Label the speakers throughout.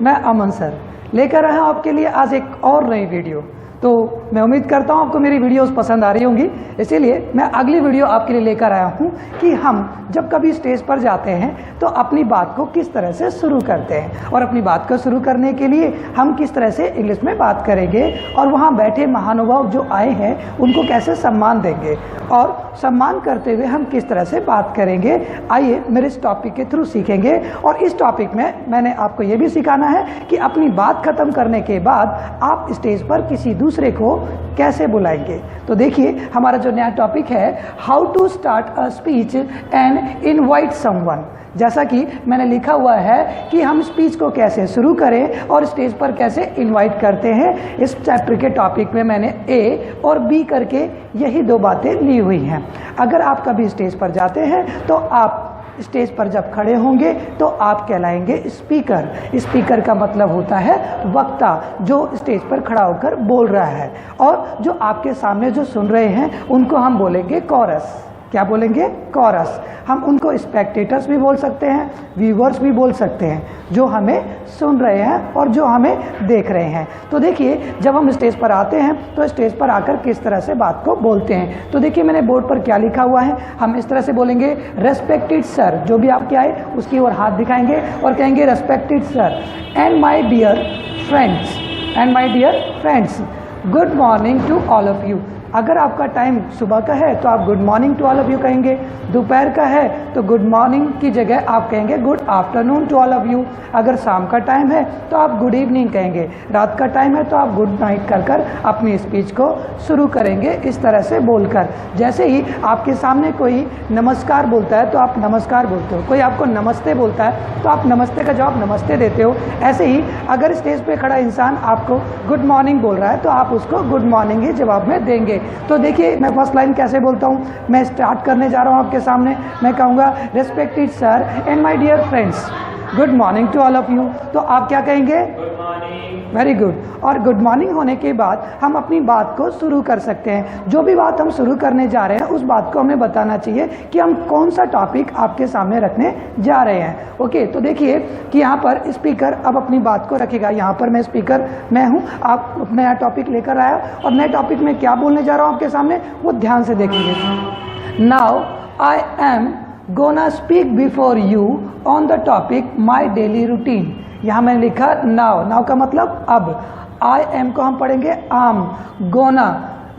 Speaker 1: मैं अमन सर लेकर आया हूँ आपके लिए आज एक और नई वीडियो। तो मैं उम्मीद करता हूँ आपको मेरी वीडियोस पसंद आ रही होंगी, इसीलिए मैं अगली वीडियो आपके लिए लेकर आया हूँ कि हम जब कभी स्टेज पर जाते हैं तो अपनी बात को किस तरह से शुरू करते हैं और अपनी बात को शुरू करने के लिए हम किस तरह से इंग्लिश में बात करेंगे और वहाँ बैठे महानुभाव जो आए हैं उनको कैसे सम्मान देंगे और सम्मान करते हुए हम किस तरह से बात करेंगे। आइए मेरे इस टॉपिक के थ्रू सीखेंगे। और इस टॉपिक में मैंने आपको ये भी सिखाना है कि अपनी बात खत्म करने के बाद आप स्टेज पर किसी दूसरे को कैसे बुलाएंगे। तो देखिए हमारा जो नया टॉपिक है, how to start a speech and invite someone. जैसा कि मैंने लिखा हुआ है कि हम स्पीच को कैसे शुरू करें और स्टेज पर कैसे इनवाइट करते हैं। इस चैप्टर के टॉपिक में मैंने ए और बी करके यही दो बातें ली हुई हैं। अगर आप कभी स्टेज पर जाते हैं तो आप स्टेज पर जब खड़े होंगे तो आप कहलाएंगे स्पीकर। स्पीकर का मतलब होता है वक्ता, जो स्टेज पर खड़ा होकर बोल रहा है, और जो आपके सामने जो सुन रहे हैं उनको हम बोलेंगे कॉरस। क्या बोलेंगे? कॉरस। हम उनको स्पेक्टेटर्स भी बोल सकते हैं, व्यूवर्स भी बोल सकते हैं, जो हमें सुन रहे हैं और जो हमें देख रहे हैं। तो देखिए जब हम स्टेज पर आते हैं तो स्टेज पर आकर किस तरह से बात को बोलते हैं। तो देखिए मैंने बोर्ड पर क्या लिखा हुआ है। हम इस तरह से बोलेंगे, रेस्पेक्टेड सर। जो भी आपके आए उसकी ओर हाथ दिखाएंगे और कहेंगे respected sir and my dear friends, and my dear friends, good morning to all of you. अगर आपका टाइम सुबह का है तो आप good morning to all of you कहेंगे। दोपहर का है तो गुड मॉर्निंग की जगह आप कहेंगे good afternoon to all of you. अगर शाम का टाइम है तो आप गुड इवनिंग कहेंगे। रात का टाइम है तो आप गुड नाइट कर अपनी स्पीच को शुरू करेंगे इस तरह से बोलकर। जैसे ही आपके सामने कोई नमस्कार बोलता है तो आप नमस्कार बोलते हो, कोई आपको नमस्ते बोलता है तो आप नमस्ते का जवाब नमस्ते देते हो। ऐसे ही अगर स्टेज पे खड़ा इंसान आपको गुड मॉर्निंग बोल रहा है तो आप उसको गुड मॉर्निंग ही जवाब में देंगे। तो देखिए मैं फर्स्ट लाइन कैसे बोलता हूँ। मैं स्टार्ट करने जा रहा हूँ आपके सामने। मैं कहूँगा respected sir and my dear friends, good morning to all of you. तो आप क्या कहेंगे? Good morning. Very good. और गुड मॉर्निंग होने के बाद हम अपनी बात को शुरू कर सकते हैं। जो भी बात हम शुरू करने जा रहे हैं उस बात को हमें बताना चाहिए कि हम कौन सा टॉपिक आपके सामने रखने जा रहे हैं। ओके, तो देखिए कि यहाँ पर स्पीकर अब अपनी बात को रखेगा। यहाँ पर मैं स्पीकर मैं हूँ, आप नया टॉपिक लेकर आया और नए टॉपिक में क्या बोलने जा रहा हूँ आपके सामने वो ध्यान से देखेंगे। Now I am gonna speak before you on the topic my daily routine. यहाँ मैंने लिखा नाउ। नाउ का मतलब अब। आई एम को हम पढ़ेंगे आम। गोना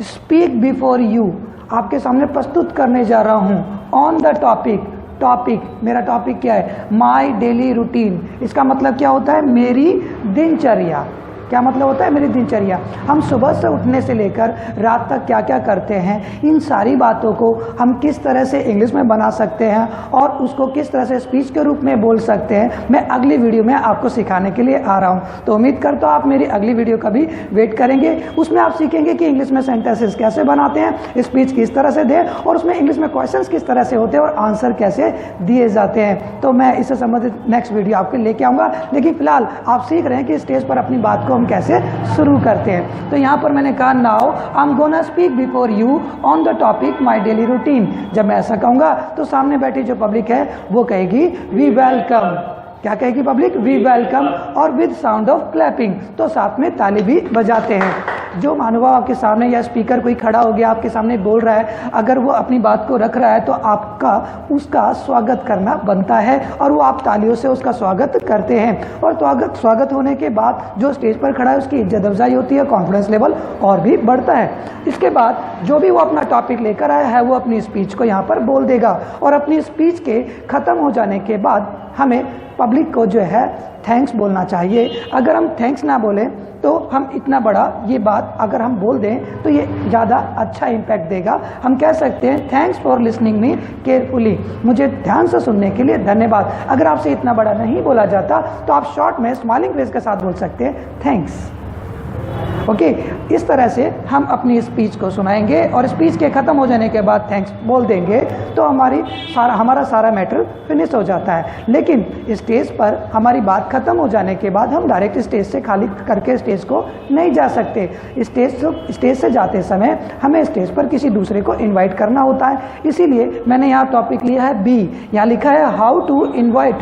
Speaker 1: स्पीक बिफोर यू, आपके सामने प्रस्तुत करने जा रहा हूँ। ऑन द टॉपिक, टॉपिक मेरा टॉपिक क्या है? My daily routine. इसका मतलब क्या होता है? मेरी दिनचर्या। क्या मतलब होता है? मेरी दिनचर्या। हम सुबह से उठने से लेकर रात तक क्या क्या करते हैं, इन सारी बातों को हम किस तरह से इंग्लिश में बना सकते हैं और उसको किस तरह से स्पीच के रूप में बोल सकते हैं, मैं अगली वीडियो में आपको सिखाने के लिए आ रहा हूं। तो उम्मीद करता हूं आप मेरी अगली वीडियो का भी वेट करेंगे। उसमें आप सीखेंगे कि इंग्लिश में सेंटेंसेस कैसे बनाते हैं, स्पीच किस तरह से दें और उसमें इंग्लिश में क्वेश्चंस किस तरह से होते हैं और आंसर कैसे दिए जाते हैं। तो मैं इससे संबंधित नेक्स्ट वीडियो आपके लेके आऊँगा। लेकिन फिलहाल आप सीख रहे हैं कि स्टेज पर अपनी बात को कैसे शुरू करते हैं। तो यहाँ पर मैंने कहा now I am gonna speak before you on the topic my daily routine. जब मैं ऐसा कहूँगा तो सामने बैठी जो पब्लिक है वो कहेगी वी वेलकम। क्या कहेगी पब्लिक? वी वेलकम, और विद साउंड ऑफ क्लैपिंग, तो साथ में ताली भी बजाते हैं। जो महानुभाव आपके सामने या स्पीकर कोई खड़ा हो गया आपके सामने बोल रहा है, अगर वो अपनी बात को रख रहा है तो आपका उसका स्वागत करना बनता है और वो आप तालियों से उसका स्वागत करते हैं। और स्वागत होने के बाद जो स्टेज पर खड़ा है उसकी इज्जत अफजाई होती है, कॉन्फिडेंस लेवल और भी बढ़ता है। इसके बाद जो भी वो अपना टॉपिक लेकर आया है वो अपनी स्पीच को यहाँ पर बोल देगा और अपनी स्पीच के खत्म हो जाने के बाद हमें पब्लिक को जो है थैंक्स बोलना चाहिए। अगर हम थैंक्स ना बोलें तो हम इतना बड़ा ये बात अगर हम बोल दें तो ये ज़्यादा अच्छा इम्पैक्ट देगा। हम कह सकते हैं thanks for listening me carefully, मुझे ध्यान से सुनने के लिए धन्यवाद। अगर आपसे इतना बड़ा नहीं बोला जाता तो आप शॉर्ट में स्माइलिंग फेस के साथ बोल सकते हैं थैंक्स। ओके, इस तरह से हम अपनी स्पीच को सुनाएंगे और स्पीच के ख़त्म हो जाने के बाद थैंक्स बोल देंगे तो हमारा सारा मैटर फिनिश हो जाता है। लेकिन स्टेज पर हमारी बात ख़त्म हो जाने के बाद हम डायरेक्ट स्टेज से खाली करके स्टेज को नहीं जा सकते। स्टेज से जाते समय हमें स्टेज पर किसी दूसरे को इनवाइट करना होता है। इसीलिए मैंने यहाँ टॉपिक लिया है बी, यहाँ लिखा है how to invite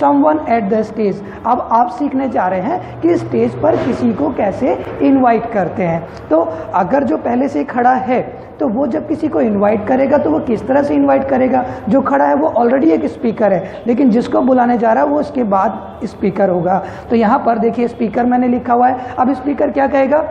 Speaker 1: someone at the stage. अब आप सीखने जा रहे हैं कि स्टेज पर किसी को कैसे इनवाइट करते हैं। तो अगर जो पहले से खड़ा है तो वो जब किसी को इनवाइट करेगा तो वो किस तरह से इनवाइट करेगा। जो खड़ा है वो ऑलरेडी एक स्पीकर है, लेकिन जिसको बुलाने जा रहा है वो उसके बाद स्पीकर होगा। तो यहाँ पर देखिए स्पीकर मैंने लिखा हुआ है। अब स्पीकर क्या कहेगा,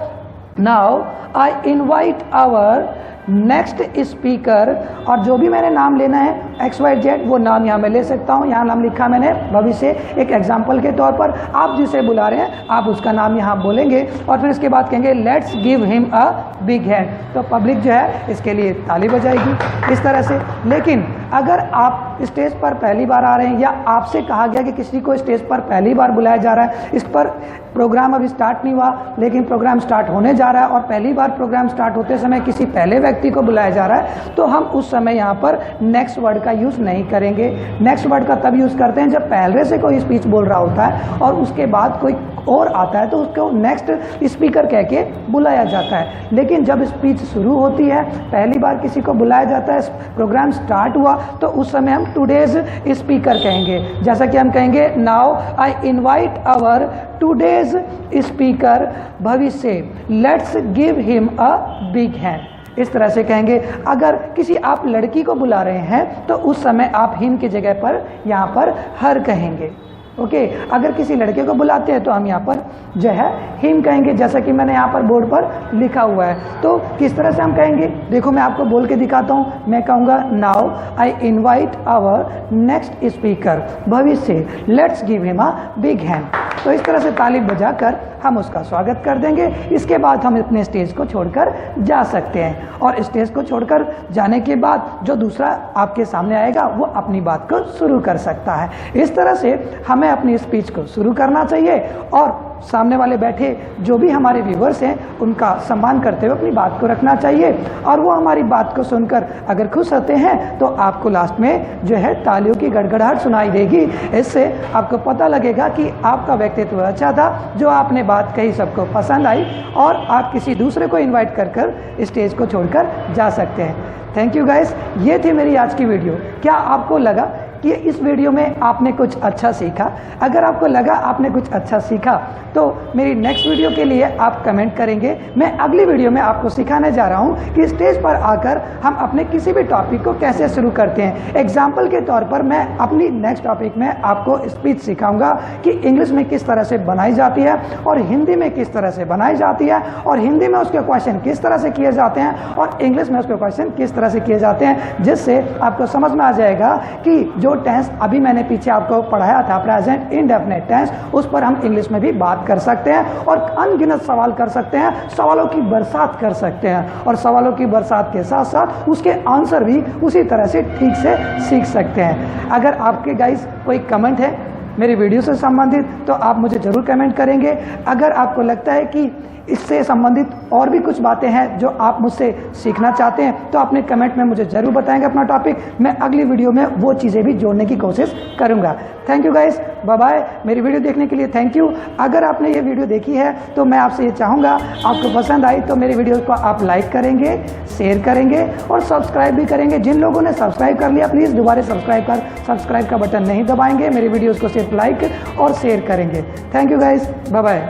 Speaker 1: now I invite our next speaker, और जो भी मैंने नाम लेना है XYZ वो नाम यहाँ मैं ले सकता हूँ। यहाँ नाम लिखा मैंने भविष्य, एक एग्जाम्पल के तौर पर आप जिसे बुला रहे हैं आप उसका नाम यहाँ बोलेंगे और फिर इसके बाद कहेंगे let's give him a big hand. तो पब्लिक जो है इसके लिए ताली बजाएगी इस तरह से। लेकिन अगर आप स्टेज पर पहली बार आ रहे हैं या आपसे कहा गया कि किसी को स्टेज पर पहली बार बुलाया जा रहा है, इस पर प्रोग्राम अभी स्टार्ट नहीं हुआ लेकिन प्रोग्राम स्टार्ट होने जा रहा है और पहली बार प्रोग्राम स्टार्ट होते समय किसी पहले व्यक्ति को बुलाया जा रहा है, तो हम उस समय यहाँ पर नेक्स्ट वर्ड का यूज़ नहीं करेंगे। नेक्स्ट वर्ड का तब यूज़ करते हैं जब पहले से कोई स्पीच बोल रहा होता है और उसके बाद कोई और आता है तो उसको नेक्स्ट स्पीकर कह के बुलाया जाता है। लेकिन जब स्पीच शुरू होती है, पहली बार किसी को बुलाया जाता है, प्रोग्राम स्टार्ट हुआ, तो उस समय हम टुडेज स्पीकर कहेंगे। जैसा कि हम कहेंगे now I invite our today's speaker Bhavishya, let's give him a big hand. इस तरह से कहेंगे। अगर किसी आप लड़की को बुला रहे हैं तो उस समय आप हिम की जगह पर यहाँ पर हर कहेंगे। ओके, अगर किसी लड़के को बुलाते हैं तो हम यहाँ पर जो है हिम कहेंगे, जैसा कि मैंने यहाँ पर बोर्ड पर लिखा हुआ है। तो किस तरह से हम कहेंगे, देखो मैं आपको बोल के दिखाता हूँ। मैं कहूँगा now I invite our next speaker Bhavishya, let's give him a big hand. तो इस तरह से ताली बजाकर हम उसका स्वागत कर देंगे। इसके बाद हम अपने स्टेज को छोड़कर जा सकते हैं और स्टेज को छोड़कर जाने के बाद जो दूसरा आपके सामने आएगा वो अपनी बात को शुरू कर सकता है। इस तरह से हमें अपनी स्पीच को शुरू करना चाहिए और सामने वाले बैठे जो भी हमारे व्यूवर्स हैं उनका सम्मान करते हुए अपनी बात को रखना चाहिए और वो हमारी बात को सुनकर अगर खुश होते हैं तो आपको लास्ट में जो है तालियों की गड़गड़ाहट सुनाई देगी। इससे आपको पता लगेगा कि आपका व्यक्तित्व अच्छा था, जो आपने बात कही सबको पसंद आई और आप किसी दूसरे को इन्वाइट कर स्टेज को छोड़कर जा सकते हैं। थैंक यू गाइस, ये थी मेरी आज की वीडियो। क्या आपको लगा कि इस वीडियो में आपने कुछ अच्छा सीखा? अगर आपको लगा आपने कुछ अच्छा सीखा तो मेरी नेक्स्ट वीडियो के लिए आप कमेंट करेंगे। मैं अगली वीडियो में आपको सिखाने जा रहा हूं कि स्टेज पर आकर हम अपने किसी भी टॉपिक को कैसे शुरू करते हैं। एग्जाम्पल के तौर पर मैं अपनी नेक्स्ट टॉपिक में आपको स्पीच सिखाऊंगा कि इंग्लिश में किस तरह से बनाई जाती है और हिंदी में किस तरह से बनाई जाती है और हिंदी में उसके क्वेश्चन किस तरह से किए जाते हैं और इंग्लिश में उसके क्वेश्चन किस तरह से किए जाते हैं, जिससे आपको समझ में आ जाएगा कि जो टेंस अभी मैंने पीछे आपको पढ़ाया था प्रेजेंट इंडेफिनिट टेंस, उस पर हम इंग्लिश में भी बात कर सकते हैं और अनगिनत सवाल कर सकते हैं, सवालों की बरसात कर सकते हैं और सवालों की बरसात के साथ साथ उसके आंसर भी उसी तरह से ठीक से सीख सकते हैं। अगर आपके गाइस कोई कमेंट है मेरी वीडियो से संबंधित तो आप मुझे जरूर कमेंट करेंगे। अगर आपको लगता है कि इससे संबंधित और भी कुछ बातें हैं जो आप मुझसे सीखना चाहते हैं तो अपने कमेंट में मुझे जरूर बताएंगे अपना टॉपिक। मैं अगली वीडियो में वो चीज़ें भी जोड़ने की कोशिश करूंगा। Thank you guys, bye bye. मेरी वीडियो देखने के लिए थैंक यू। अगर आपने ये वीडियो देखी है तो मैं आपसे ये चाहूँगा, आपको पसंद आई तो मेरी वीडियो को आप लाइक करेंगे, शेयर करेंगे और सब्सक्राइब भी करेंगे। जिन लोगों ने सब्सक्राइब कर लिया प्लीज़ दोबारा सब्सक्राइब का बटन नहीं दबाएंगे, मेरी वीडियोज़ को सिर्फ लाइक और शेयर करेंगे। Thank you guys, bye bye.